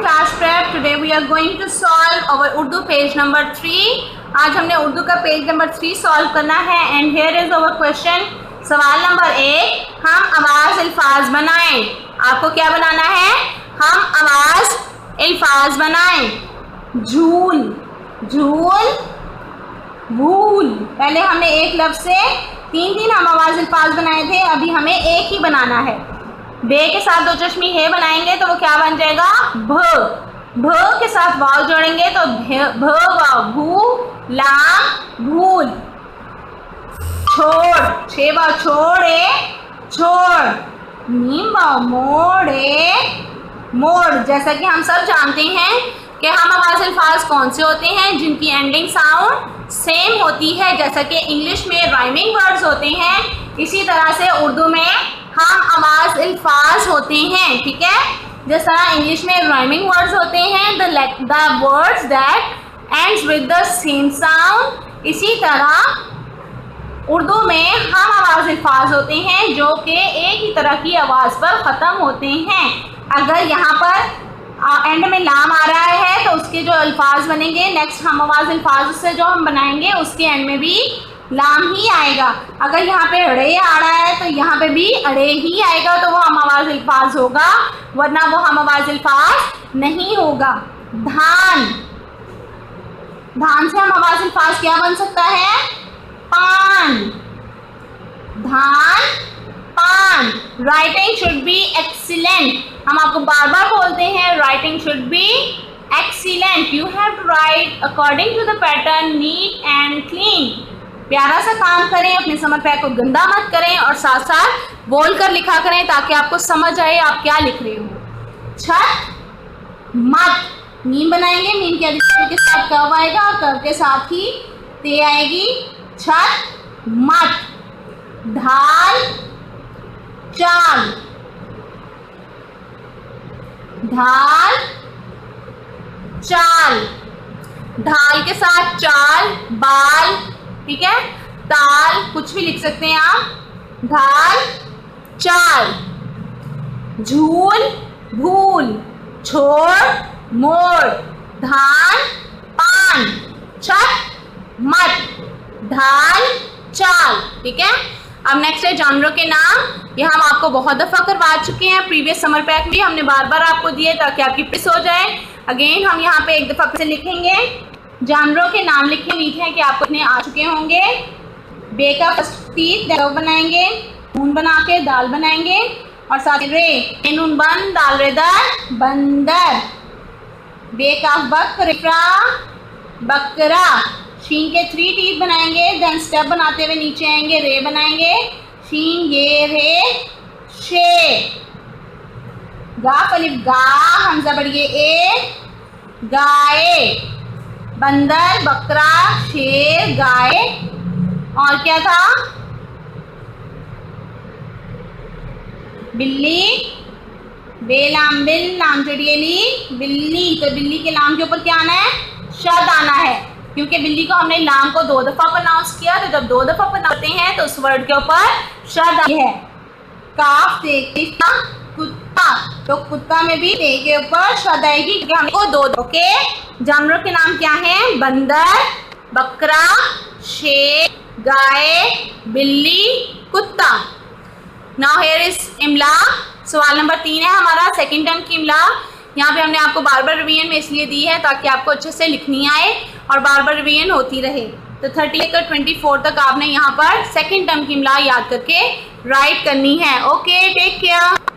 class prep. Today we are going to solve our Urdu page number 3. आज हमने उर्दू का page number 3 solve करना है and here is our question. सवाल number 1, हम आवाज अल्फाज बनाएं. आपको क्या बनाना है? हम आवाज अल्फाज बनाएं. झूल, झूल, भूल. पहले हमने एक लफ्ज से तीन हम आवाज अल्फाज बनाए थे, अभी हमें एक ही बनाना है. बे के साथ दो चश्मी है बनाएंगे तो वो क्या बन जाएगा? भ. भ के साथ वाव जोड़ेंगे तो भ वाव, भू लाम भूल. छोड़, छे वाव छोड़े छोड़. मीम वाव मोड़े मोड़. जैसा कि हम सब जानते हैं कि हम आवाज अल्फाज कौन से होते हैं जिनकी एंडिंग साउंड सेम होती है. जैसा कि इंग्लिश में राइमिंग वर्ड्स होते हैं, इसी तरह से उर्दू में हम आवाज अल्फाज होते हैं. ठीक है, जिस तरह इंग्लिश में राइमिंग वर्ड्स होते हैं the words that ends with the same sound, इसी तरह उर्दू में हम आवाज अल्फाज होते हैं जो कि एक ही तरह की आवाज़ पर ख़त्म होते हैं. अगर यहाँ पर एंड में लाम आ रहा है तो उसके जो अल्फाज बनेंगे नेक्स्ट हम आवाज अल्फाज से जो हम बनाएंगे उसके एंड में भी लाम ही आएगा. अगर यहाँ पे अड़े आ रहा है तो यहाँ पे भी अड़े ही आएगा, तो वो हम आवाज अल्फाज होगा, वरना वो हम आवाज अल्फाज नहीं होगा. धान, धान से हम आवाज अल्फाज क्या बन सकता है? पान. धान पान. Writing should be excellent. हम आपको बार बार बोलते हैं writing should be excellent. You have to write according to the pattern, neat and clean. प्यारा सा काम करें, अपने समर पैक को गंदा मत करें और साथ साथ बोल कर लिखा करें ताकि आपको समझ आए आप क्या लिख रहे हो. छत मत. मीम बनाएंगे, मीम के आगे के साथ कव आएगा और कव के साथ ही ते आएगी. छत मत. ढाल चाल. ढाल चाल. ढाल के साथ चाल, बाल. ठीक है, ताल कुछ भी लिख सकते हैं आप. ढाल चाल. झूल भूल. छोड़ मोड़. धान पान. छत मत. ढाल चाल. ठीक है, अब नेक्स्ट है जानवरों के नाम. ये हम आपको बहुत दफ़ा करवा चुके हैं, प्रीवियस समर पैक में हमने बार बार आपको दिए ताकि आपकी प्रिस हो जाए. अगेन हम यहाँ पे एक दफ़ा फिर से लिखेंगे. जानवरों के नाम लिखे नीचे हैं कि आपको इतने आ चुके होंगे. बे का फर्स्ट तीत बनाएंगे, नून बना के दाल बनाएंगे और साथ रे नून बन दाल रे दर बंदर. बे का बकरा बकरा. शीन के 3 टीथ बनाएंगे, देन स्टेप बनाते हुए नीचे आएंगे, रे बनाएंगे. शीन ये रे शेर. गा अलिफ गा, हमजा बढ़िए ए गाय. बंदर बकरा शेर गाय. और क्या था? बिल्ली. बेलाम बिल, लाम चढ़िएली बिल्ली. तो बिल्ली के लाम के ऊपर क्या आना है? शद आना है, क्योंकि बिल्ली को हमने लाम को 2 दफ़ा प्रोनाउंस किया, तो जब 2 दफ़ा प्रोनाउंस करते हैं तो उस वर्ड के ऊपर शद आई है. काफ से कुत्ता, तो कुत्ता में भी ते के ऊपर शद आएगी क्योंकि हमको 2 ओके. जानवरों के नाम क्या हैं? बंदर बकरा शेर गाय बिल्ली कुत्ता. नाउ हियर इज इमला. सवाल नंबर 3 है हमारा सेकंड टर्म की इमला. यहाँ पे हमने आपको बार बार रिवीजन में इसलिए दी है ताकि आपको अच्छे से लिखनी आए और बार बार रिवीजन होती रहे. तो 30 लेकर 24 तक आपने यहाँ पर सेकंड टर्म की इमला याद करके राइट करनी है. Okay, take care.